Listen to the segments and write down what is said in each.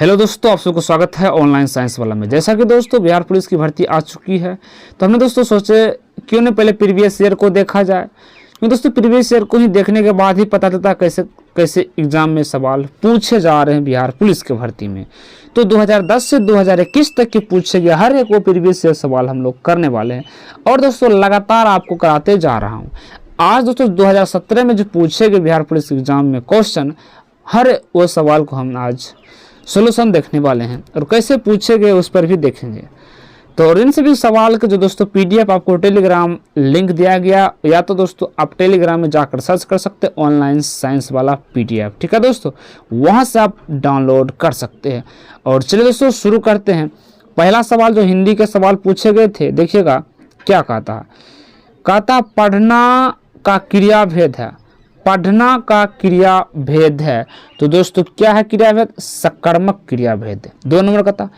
Hello दोस्तों, आप सबको स्वागत है ऑनलाइन साइंस वाला में। जैसा कि दोस्तों बिहार पुलिस की भर्ती आ चुकी है, तो हमने दोस्तों सोचे क्यों न पहले प्रीवियस ईयर को देखा जाए। क्योंकि दोस्तों प्रीवियस ईयर को ही देखने के बाद ही पता चलता कैसे कैसे एग्जाम में सवाल पूछे जा रहे हैं बिहार पुलिस की भर्ती में। तो 2010 से 2021 तक के पूछे गए हर एक वो प्रीवियस ईयर सवाल हम लोग करने वाले हैं और दोस्तों लगातार आपको कराते जा रहा हूँ। आज दोस्तों 2017 में जो पूछे गए बिहार पुलिस एग्जाम में क्वेश्चन, हर वो सवाल को हम आज सोल्यूशन देखने वाले हैं और कैसे पूछे गए उस पर भी देखेंगे। तो और इन सभी सवाल के जो दोस्तों पीडीएफ आपको टेलीग्राम लिंक दिया गया, या तो दोस्तों आप टेलीग्राम में जाकर सर्च कर सकते हैं ऑनलाइन साइंस वाला पीडीएफ। ठीक है दोस्तों, वहां से आप डाउनलोड कर सकते हैं। और चलिए दोस्तों शुरू करते हैं। पहला सवाल जो हिंदी के सवाल पूछे गए थे, देखिएगा क्या कहता पढ़ना का क्रिया भेद है। पढ़ना का क्रिया भेद है, तो दोस्तों क्या है क्रिया भेद? सकर्मक क्रिया भेद। 2 नंबर कहता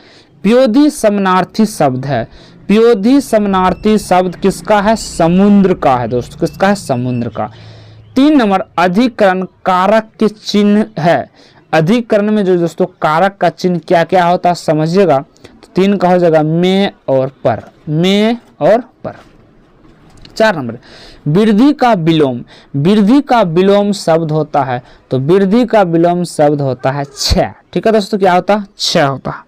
प्योधी समानार्थी शब्द है। प्योधी समानार्थी शब्द किसका है? समुद्र का है दोस्तों, किसका है? समुद्र का। 3 नंबर अधिकरण कारक के चिन्ह है। अधिकरण में जो दोस्तों कारक का चिन्ह क्या क्या होता है समझिएगा। तो 3 का हो जाएगा में और पर, में और पर। 4 नंबर वृद्धि का विलोम। वृद्धि का विलोम शब्द होता है, तो वृद्धि का विलोम शब्द होता है क्षय। ठीक है दोस्तों, क्या होता है? क्षय होता है।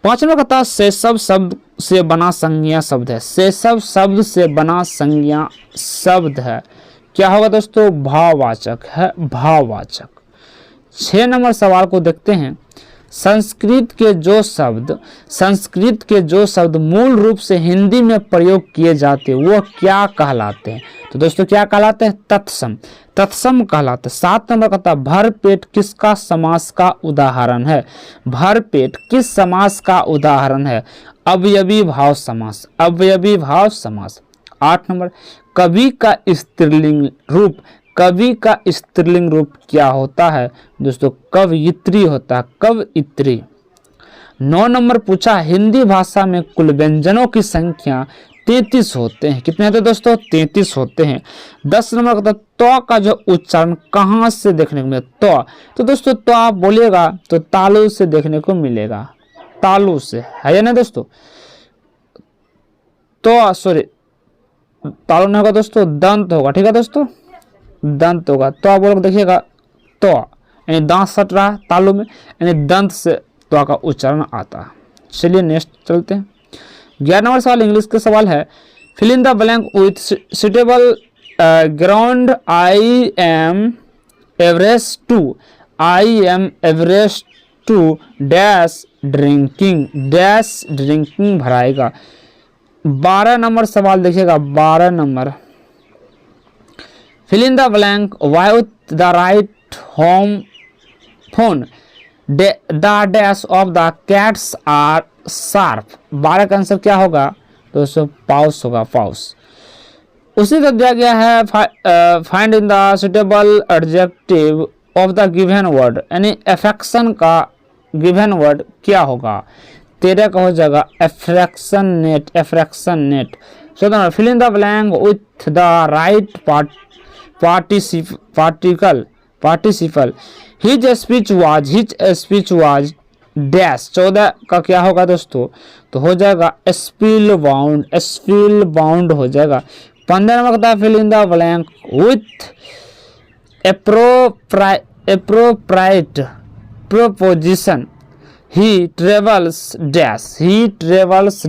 5 नंबर कहता है शैशव शब्द से बना संज्ञा शब्द है। शैशव शब्द से बना संज्ञा शब्द है, क्या होगा दोस्तों? भाववाचक है, भाववाचक। 6 नंबर सवाल को देखते हैं। संस्कृत के जो शब्द मूल रूप से हिंदी में प्रयोग किए जाते वो क्या कहलाते हैं? तो दोस्तों क्या कहलाते हैं? तत्सम, तत्सम कहलाते हैं। 7 नंबर कहता है भरपेट किसका समास का उदाहरण है? भरपेट किस समास का उदाहरण है? अवयवी भाव समास, अवयवी भाव समास। 8 नंबर कवि का स्त्रीलिंग रूप। कवि का स्त्रीलिंग रूप क्या होता है दोस्तों? कवयित्री होता है, कवयित्री। 9 नंबर पूछा हिंदी भाषा में कुल व्यंजनों की संख्या 33 होते हैं। कितने होते हैं दोस्तों? 33 होते हैं। 10 नंबर का तो का जो उच्चारण कहाँ से देखने को मिलेगा? तो दोस्तों तो आप बोलिएगा तो तालु से देखने को मिलेगा, तालु से, है या नहीं दोस्तों? तो सॉरी, तालु नहीं होगा दोस्तों, दंत होगा। ठीक है दोस्तों, दंत होगा। तो आप बोलोगे देखिएगा तो यानी दांत सट रहा है तालु में, यानी दंत से तो का उच्चारण आता है। चलिए नेक्स्ट चलते हैं। 11 नंबर सवाल इंग्लिश के सवाल है। Fill in the blank with suitable ground. I am Everest to dash drinking भराएगा। 12 नंबर सवाल देखिएगा। 12 number fill in the blank with the right home phone. The dash of the cats are sharp. 12 का answer क्या होगा दोस्तों? पाउस होगा, पाउस। उसी का दिया गया है find in the suitable adjective of the given word, यानी एफेक्शन का गिवन वर्ड क्या होगा? 13 का हो जाएगा affectionate, affectionate. 14 fill in the blank with the right participle. His speech was dash. 14 का क्या होगा दोस्तों? तो हो जाएगा स्पिल बाउंड हो जाएगा। 15 नंबर का fill in the blank with appropriate preposition. He travels dash, he travels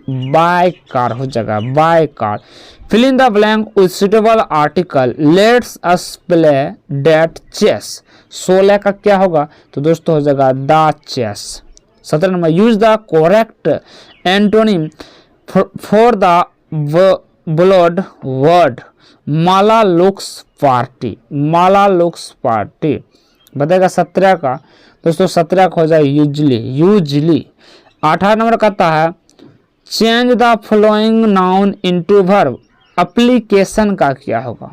by car हो जाएगा, by car. Fill in the blank with suitable article. Let's us play that chess. 16 का क्या होगा? तो दोस्तों हो जाएगा the chess. 17 number use the correct antonym for the bold word. Mala looks pretty, Mala looks pretty बताएगा। 17 का दोस्तों 17 का हो जाए यूजली। 18 नंबर कहता है change the flowing noun into verb. Application का क्या होगा?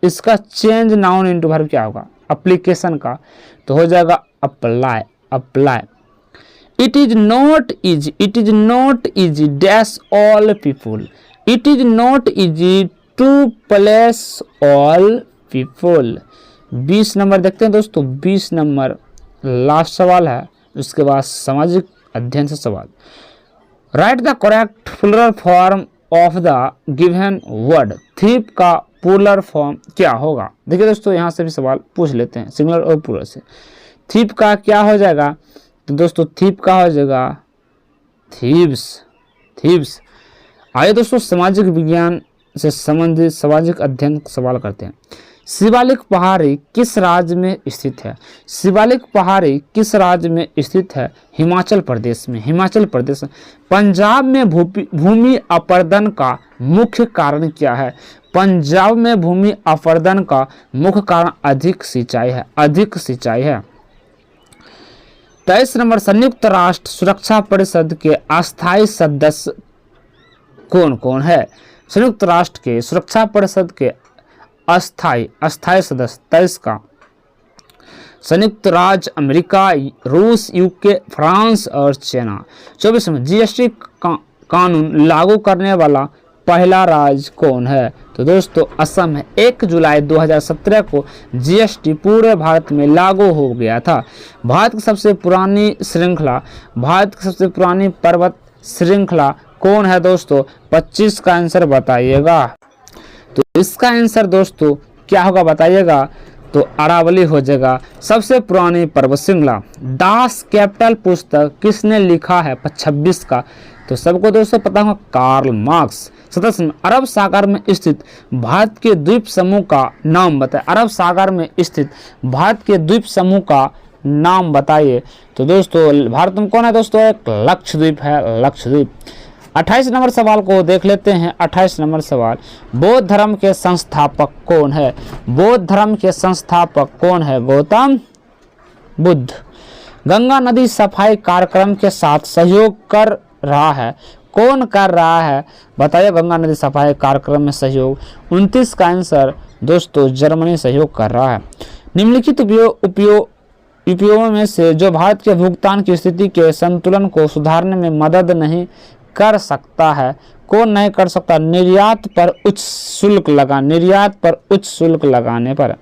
इसका चेंज नाउन इनटू वर्ब क्या होगा? एप्लीकेशन का तो हो जाएगा apply, apply. It is not easy dash all people. It is not easy to place all people. 20 number देखते हैं दोस्तों। 20 नंबर लास्ट सवाल है, उसके बाद सामाजिक अध्ययन से सवाल, write the correct plural form of the given word. Thief का प्लूरल फॉर्म क्या होगा? देखिए दोस्तों यहाँ से भी सवाल पूछ लेते हैं सिंगुलर और प्लूरल से। थीप का क्या हो जाएगा? तो दोस्तों थीप का हो जाएगा थीव्स। आइए दोस्तों सामाजिक विज्ञान से संबंधित सामाजिक अध्ययन सवाल करते हैं। शिवालिक पहाड़ी किस राज्य में स्थित है? शिवालिक पहाड़ी किस राज्य में स्थित है? हिमाचल प्रदेश में। हिमाचल प्रदेश में। पंजाब में भूमि अपरदन का मुख्य कारण क्या है? पंजाब में भूमि अपरदन का मुख्य कारण अधिक सिंचाई है। अधिक सिंचाई है। 23 नंबर, संयुक्त राष्ट्र सुरक्षा परिषद के अस्थायी सदस्य कौन कौन है? संयुक्त राष्ट्र के सुरक्षा परिषद के अस्थायी सदस्य 23 का संयुक्त राज्य अमेरिका, रूस, यूके, फ्रांस और चाइना। 24 में जीएसटी कानून लागू करने वाला पहला राज्य कौन है? तो दोस्तों असम है। 1 जुलाई 2017 को जीएसटी पूरे भारत में लागू हो गया था। भारत की सबसे पुरानी पर्वत श्रृंखला कौन है दोस्तों? 25 का आंसर बताइएगा। तो इसका आंसर दोस्तों क्या होगा बताइएगा? तो अरावली हो जाएगा। सबसे पुरानी पर्वत श्रृंखला। दास कैपिटल पुस्तक किसने लिखा है? 26 का। तो सबको दोस्तों पता होगा कार्ल मार्क्स। 27 अरब सागर में स्थित भारत के द्वीप समूह का नाम बताइए। अरब सागर में स्थित भारत के द्वीप समूह का नाम बताइए। तो दोस्तों भारत में कौन है दोस्तों? एक लक्षद्वीप है, लक्षद्वीप। 28 नंबर सवाल को देख लेते हैं। 28 नंबर सवाल, बौद्ध धर्म के संस्थापक कौन है? बौद्ध धर्म के संस्थापक कौन है? गौतम बुद्ध। गंगा नदी सफाई कार्यक्रम के साथ सहयोग कर रहा है। कौन कर रहा है बताइए? गंगा नदी सफाई कार्यक्रम में सहयोग 29 का आंसर दोस्तों जर्मनी सहयोग कर रहा है। निम्नलिखित उपयोगों में से जो भारत के भुगतान की स्थिति के संतुलन को सुधारने में मदद नहीं कर सकता है, कौन नहीं कर सकता? निर्यात पर उच्च शुल्क लगाने पर।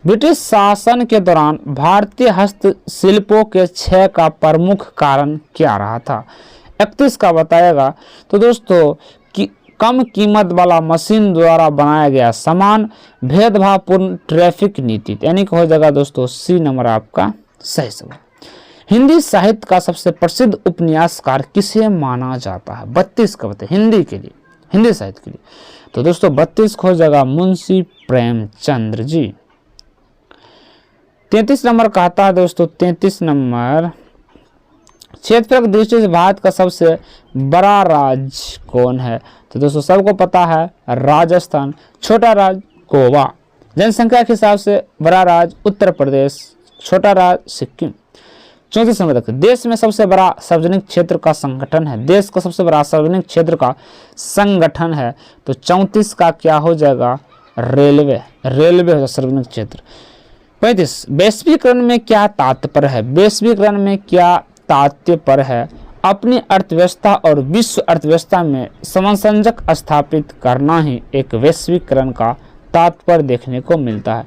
ब्रिटिश शासन के दौरान भारतीय हस्तशिल्पों के क्षय का प्रमुख कारण क्या रहा था? 31 का बताएगा। तो दोस्तों कम कीमत वाला मशीन द्वारा बनाया गया सामान, भेदभावपूर्ण ट्रैफिक नीति, यानी कि हो जाएगा दोस्तों सी नंबर आपका सही सवाल। हिंदी साहित्य का सबसे प्रसिद्ध उपन्यासकार किसे माना जाता है? 32 का बताइए हिंदी के लिए, हिंदी साहित्य के लिए। तो दोस्तों 32 हो जाएगा मुंशी प्रेमचंद्र जी। 33 नंबर कहता है दोस्तों, 33 नंबर, क्षेत्रफल की दृष्टि से भारत का सबसे बड़ा राज्य कौन है? तो दोस्तों सबको पता है राजस्थान। छोटा राज्य गोवा। जनसंख्या के हिसाब से बड़ा राज्य उत्तर प्रदेश, छोटा राज्य सिक्किम। 34 नंबर तक, देश में सबसे बड़ा सार्वजनिक क्षेत्र का संगठन है। देश का सबसे बड़ा सार्वजनिक क्षेत्र का संगठन है। तो 34 का क्या हो जाएगा? रेलवे। रेलवे हो जाएगा सार्वजनिक क्षेत्र। 35 वैश्वीकरण में क्या तात्पर्य है? वैश्वीकरण में क्या तात्पर्य है? अपनी अर्थव्यवस्था और विश्व अर्थव्यवस्था में समसंजक स्थापित करना ही एक वैश्वीकरण का तात्पर्य देखने को मिलता है।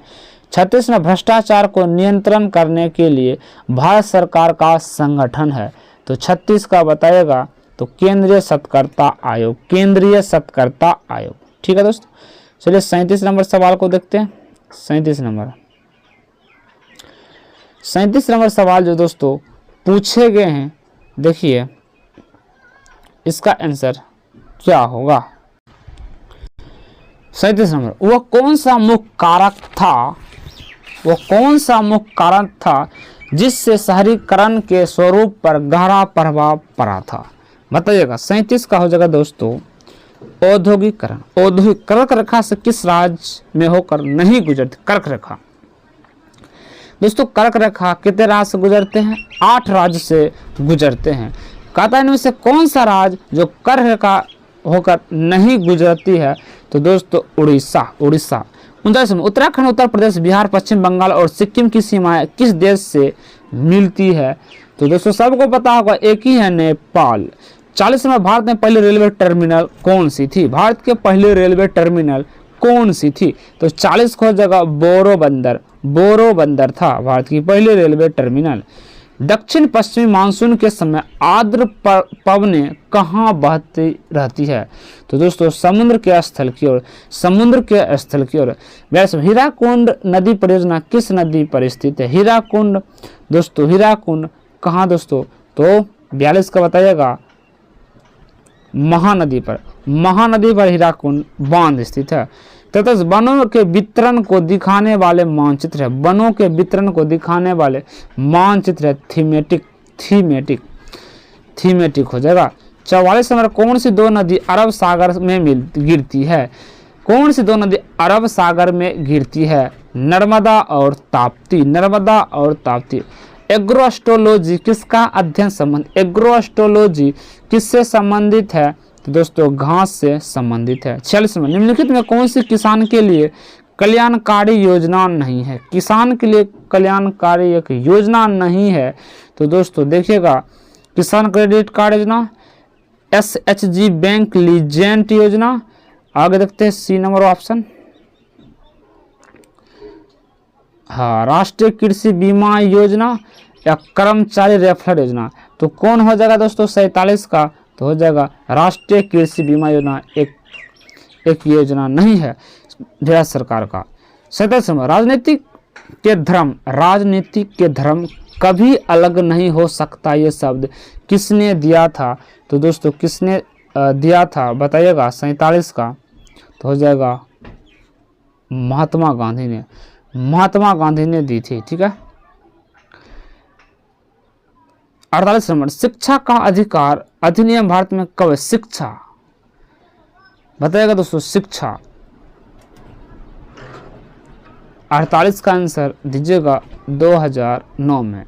36 में भ्रष्टाचार को नियंत्रण करने के लिए भारत सरकार का संगठन है। तो 36 का बताइएगा तो केंद्रीय सत्कर्ता आयोग। केंद्रीय सत्कर्ता आयोग। ठीक है दोस्तों, चलिए 37 नंबर सवाल को देखते हैं। 37 नंबर सवाल जो दोस्तों पूछे गए हैं, देखिए इसका आंसर क्या होगा। 37 नंबर, वह कौन सा मुख्य कारक था जिससे शहरीकरण के स्वरूप पर गहरा प्रभाव पड़ा था? बताइएगा। 37 का हो जाएगा दोस्तों औद्योगिकरण। औद्योगिक कर्क रेखा से किस राज्य में होकर नहीं गुजरती? कर्क रेखा दोस्तों, कर्क रेखा कितने राज्य से गुजरते हैं? 8 राज्य से गुजरते हैं। कहता है इनमें से कौन सा राज्य जो कर्क रेखा होकर नहीं गुजरती है? तो दोस्तों उड़ीसा। 39 में उत्तराखंड, उत्तर प्रदेश, बिहार, पश्चिम बंगाल और सिक्किम की सीमाएं किस देश से मिलती है? तो दोस्तों सबको पता होगा एक ही है, नेपाल। 40 में भारत में पहली रेलवे टर्मिनल कौन सी थी? भारत के पहले रेलवे टर्मिनल कौन सी थी? तो 40 को जगह बोरो बंदर था भारत की पहली रेलवे टर्मिनल। दक्षिण पश्चिमी मानसून के समय आर्द्र पवनें कहाँ बहती रहती है? तो दोस्तों समुद्र के स्थल की ओर, समुद्र के स्थल की ओर। हीराकुंड नदी परियोजना किस नदी पर स्थित है? हीराकुंड दोस्तों, हीराकुंड कहाँ दोस्तों? तो 42 का बताइएगा, महानदी पर, महानदी पर हीराकुंड बांध स्थित है। तथा वनों के वितरण को दिखाने वाले मानचित्र है, वनों के वितरण को दिखाने वाले मानचित्र है थीमेटिक, थीमेटिक, थीमेटिक हो जाएगा। 44 नंबर, कौन सी दो नदी अरब सागर में गिरती है? कौन सी दो नदी अरब सागर में गिरती है? नर्मदा और ताप्ती, नर्मदा और ताप्ती। एग्रोएस्ट्रोलॉजी किसका अध्ययन संबंध, एग्रोएस्ट्रोलॉजी किससे संबंधित है? तो दोस्तों घास से संबंधित है। 46 में, निम्नलिखित में कौन सी किसान के लिए कल्याणकारी योजना नहीं है? किसान के लिए कल्याणकारी एक योजना नहीं है। तो दोस्तों देखिएगा, किसान क्रेडिट कार्ड योजना, SHG बैंक लीजेंट योजना। आगे देखते हैं सी नंबर ऑप्शन, हाँ राष्ट्रीय कृषि बीमा योजना या कर्मचारी रेफरल योजना। तो कौन हो जाएगा दोस्तों 47 का? तो हो जाएगा राष्ट्रीय कृषि बीमा योजना, एक योजना नहीं है भारत सरकार का। 47 में, राजनीतिक के धर्म, राजनीतिक के धर्म कभी अलग नहीं हो सकता, ये शब्द किसने दिया था? तो दोस्तों किसने दिया था बताइएगा 47 का? तो हो जाएगा महात्मा गांधी ने, महात्मा गांधी ने दी थी, ठीक है। 48 नंबर, शिक्षा का अधिकार अधिनियम भारत में कब है? शिक्षा बताइएगा दोस्तों, शिक्षा। 48 का आंसर दीजिएगा 2009 में,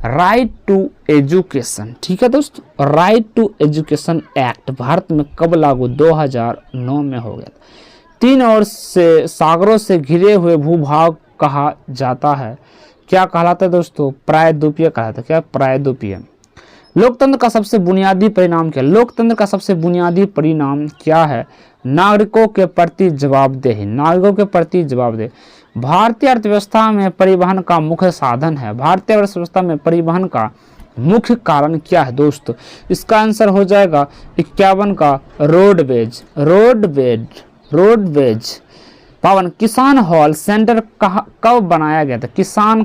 राइट टू एजुकेशन, ठीक है दोस्तों। Right to education act Bharat में कब लागू? 2009 में हो गया। 3 ओर से सागरों से घिरे हुए भूभाग कहा जाता है, क्या कहलाता है दोस्तों? प्रायद्वीपीय कहलाता है। क्या? प्रायद्वीपीय। लोकतंत्र का सबसे बुनियादी परिणाम क्या? लोकतंत्र का सबसे बुनियादी परिणाम क्या है? नागरिकों के प्रति जवाबदेही, नागरिकों के प्रति जवाबदेही। भारतीय अर्थव्यवस्था में परिवहन का मुख्य साधन है, भारतीय अर्थव्यवस्था में परिवहन का मुख्य कारण क्या है दोस्तों? इसका आंसर हो जाएगा 51 का, रोडवेज, रोडवेज, रोडवेज। 52, किसान हॉल सेंटर कब बनाया गया था? किसान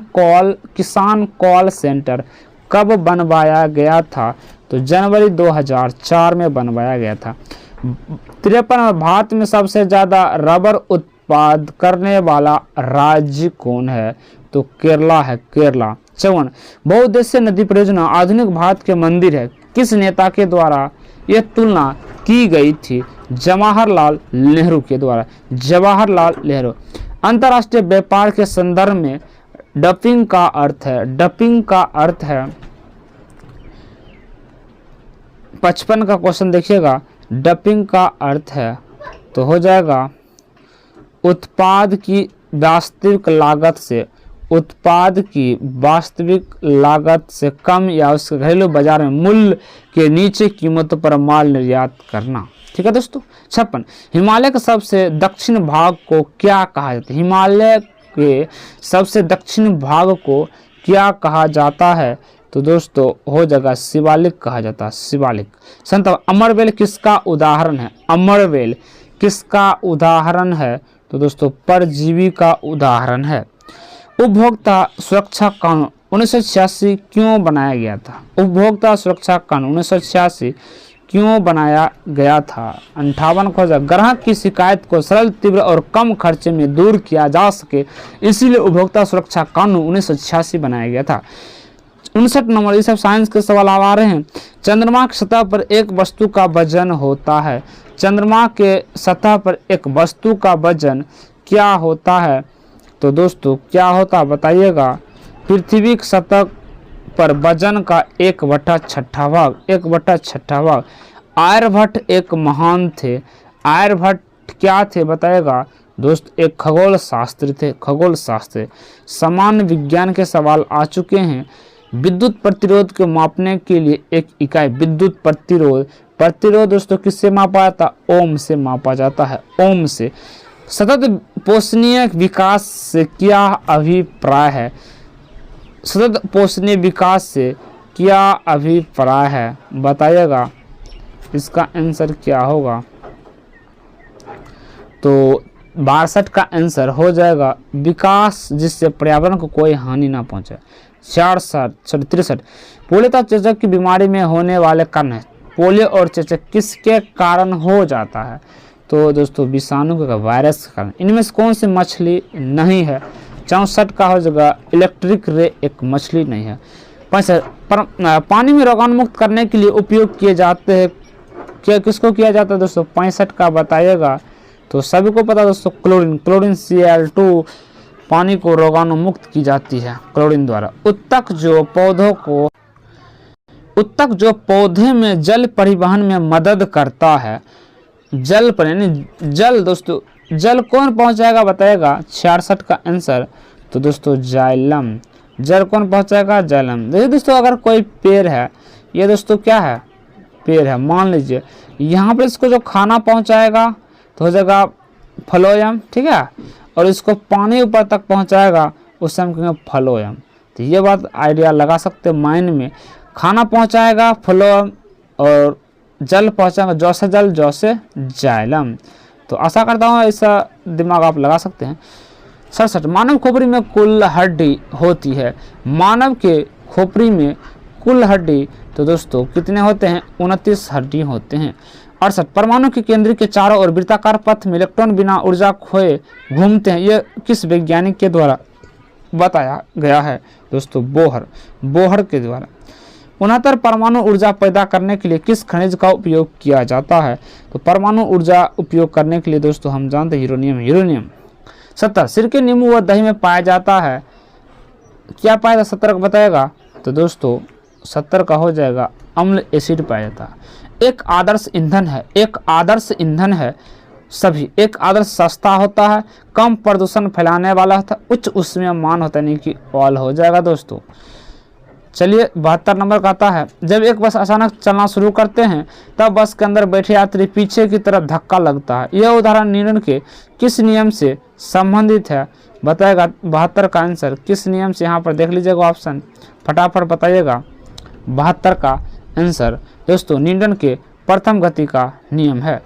कॉल सेंटर कब बनवाया गया था? तो जनवरी 2004 में बनवाया गया था। 53, भारत में सबसे ज्यादा रबर उत्पाद करने वाला राज्य कौन है? तो केरला है, केरला। 54, बहुउद्देशीय नदी परियोजना आधुनिक भारत के मंदिर है, किस नेता के द्वारा यह तुलना की गई थी? जवाहरलाल नेहरू के द्वारा, जवाहरलाल नेहरू। अंतर्राष्ट्रीय व्यापार के संदर्भ में डंपिंग का अर्थ है, डंपिंग का अर्थ है 55 का क्वेश्चन देखिएगा, डंपिंग का अर्थ है तो हो जाएगा उत्पाद की वास्तविक लागत से, उत्पाद की वास्तविक लागत से कम या उसके घरेलू बाजार में मूल्य के नीचे कीमतों पर माल निर्यात करना, ठीक है दोस्तों। 56, हिमालय के सबसे दक्षिण भाग को क्या कहा जाता है? हिमालय के सबसे दक्षिण भाग को क्या कहा जाता है? तो दोस्तों हो जाएगा शिवालिक कहा जाता है, शिवालिक। 57, अमरवेल किसका उदाहरण है? अमरवेल किसका उदाहरण है? तो दोस्तों परजीवी का उदाहरण है। उपभोक्ता सुरक्षा कानून 1986 क्यों बनाया गया था? उपभोक्ता सुरक्षा कानून 1986 क्यों बनाया गया था? 58 खोजा, ग्राहक की शिकायत को सरल, तीव्र और कम खर्चे में दूर किया जा सके, इसीलिए उपभोक्ता सुरक्षा कानून 1986 बनाया गया था। 59 नंबर, ये सब साइंस के सवाल आ रहे हैं। चंद्रमा की सतह पर एक वस्तु का वजन होता है, चंद्रमा के सतह पर एक वस्तु का वजन क्या होता है? तो दोस्तों क्या होता है बताइएगा? पृथ्वी की सतह पर वजन का 1/6 भाग, 1/6 भाग। आर्यभट्ट एक महान थे, आर्यभट्ट क्या थे बताइएगा? दोस्त एक खगोल शास्त्री थे, खगोल शास्त्री। सामान्य विज्ञान के सवाल आ चुके हैं। विद्युत प्रतिरोध को मापने के लिए एक इकाई, विद्युत प्रतिरोध, प्रतिरोध दोस्तों किससे मापा जाता? ओम से मापा जाता है, ओम से। सतत पोषणीय विकास से क्या अभिप्राय है? सतत पोषणीय विकास से क्या अभिप्राय है, बताइएगा। इसका आंसर क्या होगा? तो 62 का आंसर हो जाएगा विकास जिससे पर्यावरण को कोई हानि ना पहुंचे। 63 पोलियो चेचक की बीमारी में होने वाले कारण है। पोलियो और चेचक किसके कारण हो जाता है? तो दोस्तों विषाणु का, वायरस के कारण। इनमें से कौन सी मछली नहीं है? 64 का हो जाएगा इलेक्ट्रिक रे एक मछली नहीं है। 65 पानी में रोगाणुमुक्त करने के लिए उपयोग किए जाते हैं, क्या किसको किया जाता है दोस्तों? 65 का बताइएगा। तो सभी को पता दोस्तों क्लोरीन Cl2 पानी को रोगाणु मुक्त की जाती है क्लोरीन द्वारा। उत्तक जो पौधे में जल परिवहन में मदद करता है। जल पर यानी जल दोस्तों, जल कौन पहुंचाएगा बताएगा? 66 का आंसर। तो दोस्तों जाइलम, जल कौन पहुंचाएगा? जाइलम। देखिए दोस्तों अगर कोई पेड़ है, ये दोस्तों क्या है? पेड़ है। मान लीजिए यहाँ पर इसको जो खाना पहुंचाएगा तो हो जाएगा फ्लोएम, ठीक है, और इसको पानी ऊपर तक पहुंचाएगा उससे हम कहेंगे फ्लोएम। तो ये बात आइडिया लगा सकते हैं माइंड में। खाना पहुंचाएगा फ्लोएम और जल पहुंचाएगा जौ से जाइलम। तो आशा करता हूँ ऐसा दिमाग आप लगा सकते हैं। 67 मानव खोपड़ी में कुल हड्डी होती है। मानव के खोपड़ी में कुल हड्डी तो दोस्तों कितने होते हैं? 29 हड्डी होते हैं। 68 परमाणु के केंद्र के चारों ओर वृत्ताकार पथ में इलेक्ट्रॉन बिना ऊर्जा खोए घूमते हैं। यह किस वैज्ञानिक के द्वारा बताया गया है? दोस्तों बोहर के द्वारा। 69 परमाणु ऊर्जा पैदा करने के लिए किस खनिज का उपयोग किया जाता है? तो परमाणु ऊर्जा उपयोग करने के लिए दोस्तों हम जानते हैं यूरेनियम। 70 सिरके, नींबू व दही में पाया जाता है। क्या पाया जाता? 70 का बताएगा। तो दोस्तों 70 का हो जाएगा अम्ल एसिड पाया जाता है। एक आदर्श ईंधन है सभी। एक आदर्श सस्ता होता है, कम प्रदूषण फैलाने वाला होता है, उच्च उसमें मान होता है, नहीं कि ऑल हो जाएगा दोस्तों। चलिए 72 नंबर का आता है। जब एक बस अचानक चलना शुरू करते हैं तब बस के अंदर बैठे यात्री पीछे की तरफ धक्का लगता है। यह उदाहरण न्यूटन के किस नियम से संबंधित है? बताएगा। 72 का आंसर किस नियम से? यहाँ पर देख लीजिएगा ऑप्शन, फटाफट बताइएगा। 72 का आंसर दोस्तों न्यूटन के प्रथम गति का नियम है।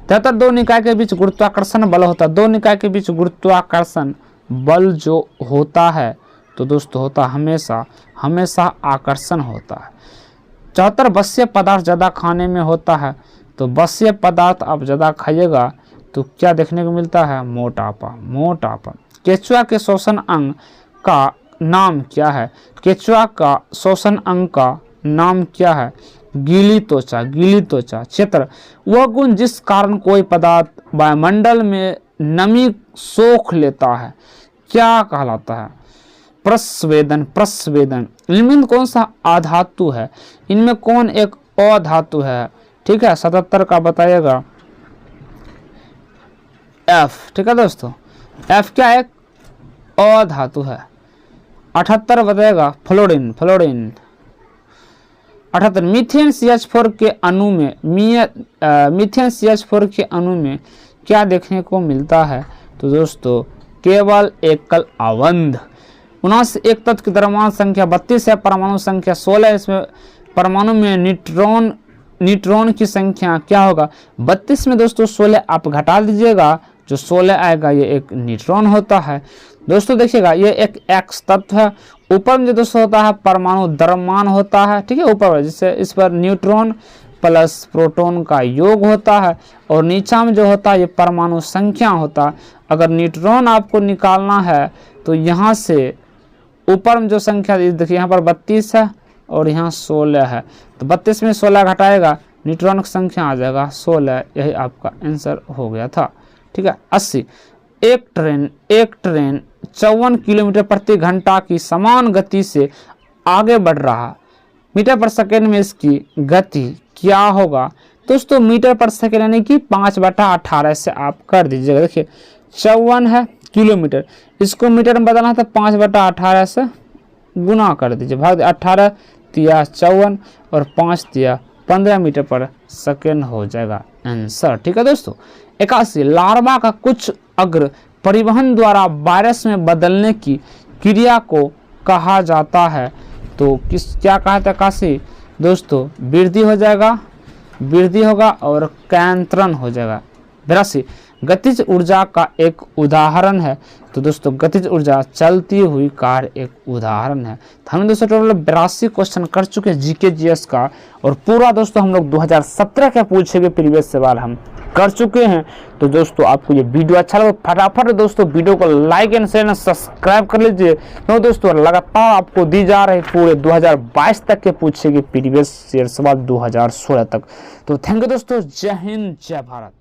73 दो निकाय के बीच गुरुत्वाकर्षण बल होता है। दो निकाय के बीच गुरुत्वाकर्षण बल जो होता है तो दोस्तों होता हमेशा आकर्षण होता है। 74 बसीय पदार्थ ज़्यादा खाने में होता है। तो बसीय पदार्थ आप ज़्यादा खाइएगा तो क्या देखने को मिलता है? मोटापा। केचुआ के श्वसन अंग का नाम क्या है? केचुआ का श्वसन अंग का नाम क्या है? गीली त्वचा। क्षेत्र वह गुण जिस कारण कोई पदार्थ वायुमंडल में नमी सोख लेता है क्या कहलाता है? प्रस्वेदन। इनमें कौन सा अधातु है? इनमें कौन एक अधातु है? ठीक है 77 का बताइएगा। एफ, ठीक है दोस्तों, एफ क्या एक अधातु है। 78 बताएगा फ्लोरीन। 78 मीथेन CH4 के अणु में क्या देखने को मिलता है? तो दोस्तों केवल एकल अवंध। 79 एक तत्व की द्रव्यमान संख्या 32 है, परमाणु संख्या 16। इसमें परमाणु में न्यूट्रॉन की संख्या क्या होगा? 32 में दोस्तों 16 आप घटा दीजिएगा, जो 16 आएगा ये एक न्यूट्रॉन होता है। दोस्तों देखिएगा ये एक एक्स तत्व है। ऊपर में जो दोस्तों होता है परमाणु द्रव्यमान होता है, ठीक है, ऊपर जिससे इस पर न्यूट्रॉन प्लस प्रोटॉन का योग होता है, और नीचा में जो होता है ये परमाणु संख्या होता है। अगर न्यूट्रॉन आपको निकालना है तो यहाँ से ऊपर में जो संख्या देखिए यहाँ पर 32 है और यहाँ 16 है, तो 32 में 16 घटाएगा न्यूट्रॉन की संख्या आ जाएगा 16। यही आपका आंसर हो गया था, ठीक है। 80 एक ट्रेन 54 किलोमीटर प्रति घंटा की समान गति से आगे बढ़ रहा, मीटर पर सेकेंड में इसकी गति क्या होगा? दोस्तों मीटर पर सेकेंड यानी कि 5/18 से आप कर दीजिएगा। देखिए 54 है किलोमीटर, इसको मीटर में बदलना है तो 5/18 से गुना कर दीजिए, भाग 18 तिया 54 और 5 तिया 15 मीटर पर सेकेंड हो जाएगा आंसर, ठीक है दोस्तों। 81 लार्वा का कुछ अग्र परिवहन द्वारा वायरस में बदलने की क्रिया को कहा जाता है तो क्या कहा था काशी दोस्तों, वृद्धि हो जाएगा, वृद्धि होगा और केंद्रण हो जाएगा। 82 गतिज ऊर्जा का एक उदाहरण है तो दोस्तों गतिज ऊर्जा चलती हुई कार एक उदाहरण है। तो हमने दोस्तों टोटल 82 क्वेश्चन कर चुके हैं जीके जीएस का, और पूरा दोस्तों हम लोग 2017 के पूछे गए प्रीवियस सवाल हम कर चुके हैं। तो दोस्तों आपको ये वीडियो अच्छा लगा फटाफट दोस्तों वीडियो को like and share and subscribe कर लीजिए। तो दोस्तों लगातार आपको दी जा रही पूरे 2022 तक के पूछे गए प्रीवियस सवाल 2016 तक। तो थैंक यू दोस्तों, जय हिंद जय भारत।